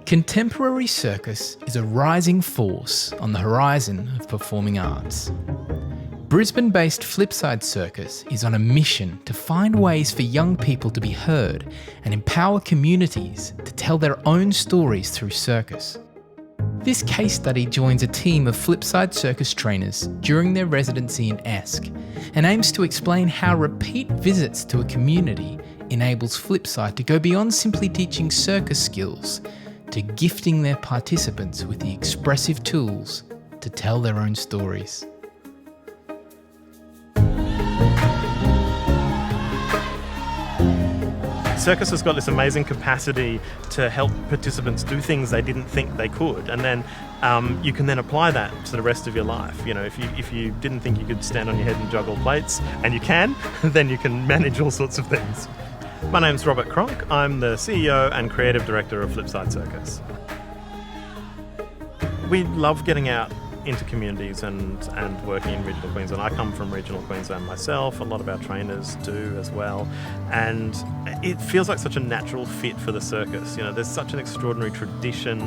Contemporary circus is a rising force on the horizon of performing arts. Brisbane-based Flipside Circus is on a mission to find ways for young people to be heard and empower communities to tell their own stories through circus. This case study joins a team of Flipside Circus trainers during their residency in Esk and aims to explain how repeat visits to a community enables Flipside to go beyond simply teaching circus skills to gifting their participants with the expressive tools to tell their own stories. Circus has got this amazing capacity to help participants do things they didn't think they could, and then you can then apply that to the rest of your life. You know, if you didn't think you could stand on your head and juggle plates, and you can, then you can manage all sorts of things. My name's Robert Cronk. I'm the CEO and Creative Director of Flipside Circus. We love getting out into communities and working in regional Queensland. I come from regional Queensland myself, a lot of our trainers do as well, and it feels like such a natural fit for the circus. You know, there's such an extraordinary tradition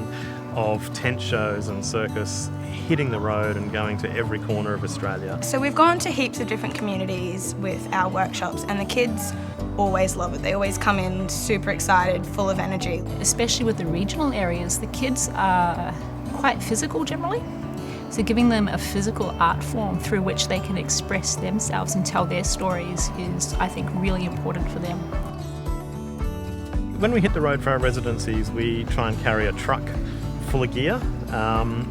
of tent shows and circus hitting the road and going to every corner of Australia. So we've gone to heaps of different communities with our workshops, and the kids always love it. They always come in super excited, full of energy. Especially with the regional areas, the kids are quite physical generally. So giving them a physical art form through which they can express themselves and tell their stories is, I think, really important for them. When we hit the road for our residencies, we try and carry a truck full of gear.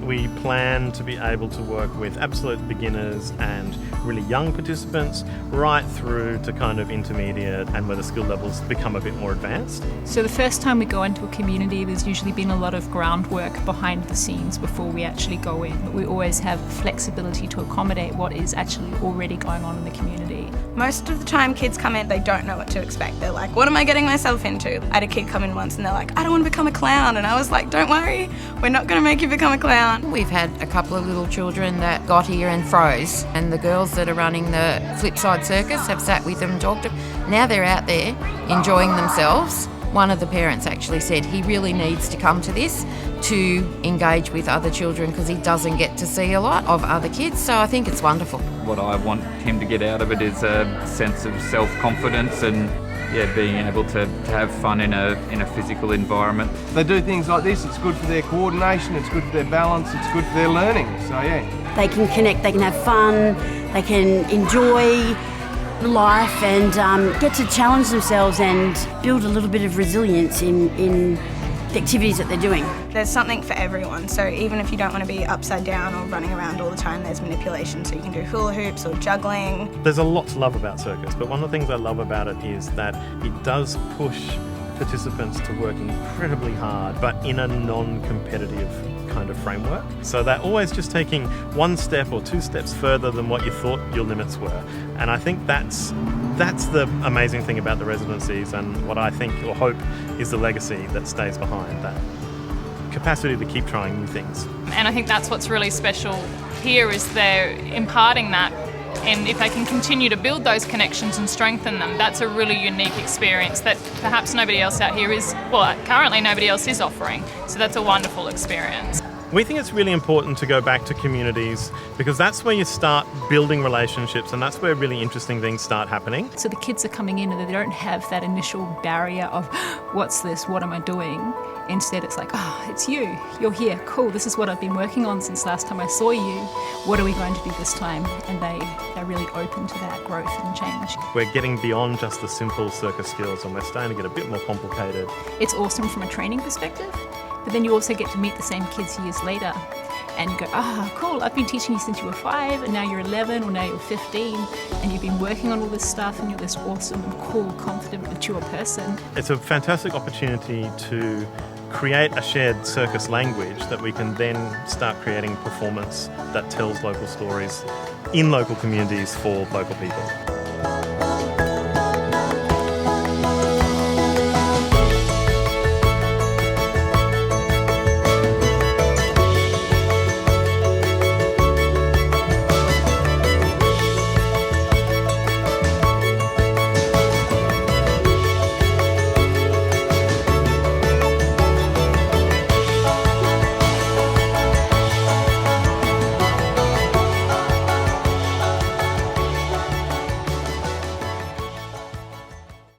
We plan to be able to work with absolute beginners and really young participants right through to kind of intermediate and where the skill levels become a bit more advanced. So the first time we go into a community, there's usually been a lot of groundwork behind the scenes before we actually go in. But we always have flexibility to accommodate what is actually already going on in the community. Most of the time kids come in, they don't know what to expect. They're like, what am I getting myself into? I had a kid come in once and they're like, I don't want to become a clown. And I was like, don't worry, we're not going to make you become a clown. We've had a couple of little children that got here and froze, and the girls that are running the Flipside Circus have sat with them and talked to them. Now they're out there enjoying themselves. One of the parents actually said he really needs to come to this to engage with other children because he doesn't get to see a lot of other kids, so I think it's wonderful. What I want him to get out of it is a sense of self-confidence and being able to have fun in a physical environment. They do things like this, it's good for their coordination, it's good for their balance, it's good for their learning, so yeah. They can connect, they can have fun, they can enjoy life and get to challenge themselves and build a little bit of resilience in the activities that they're doing. There's something for everyone, so even if you don't want to be upside down or running around all the time, there's manipulation, so you can do hula hoops or juggling. There's a lot to love about circus, but one of the things I love about it is that it does push participants to work incredibly hard, but in a non-competitive kind of framework. So they're always just taking one step or two steps further than what you thought your limits were. And I think that's the amazing thing about the residencies, and what I think or hope is the legacy that stays behind, that capacity to keep trying new things. And I think that's what's really special here, is they're imparting that, and if they can continue to build those connections and strengthen them, that's a really unique experience that perhaps nobody else out here is, well, currently nobody else is offering. So that's a wonderful experience. We think it's really important to go back to communities because that's where you start building relationships, and that's where really interesting things start happening. So the kids are coming in and they don't have that initial barrier of, what's this, what am I doing? Instead it's like, it's you, you're here, cool, this is what I've been working on since last time I saw you, what are we going to do this time? And they're really open to that growth and change. We're getting beyond just the simple circus skills, and we're starting to get a bit more complicated. It's awesome from a training perspective, but then you also get to meet the same kids years later and you go, cool, I've been teaching you since you were 5 and now you're 11 or now you're 15 and you've been working on all this stuff and you're this awesome, cool, confident, mature person. It's a fantastic opportunity to create a shared circus language that we can then start creating performance that tells local stories in local communities for local people.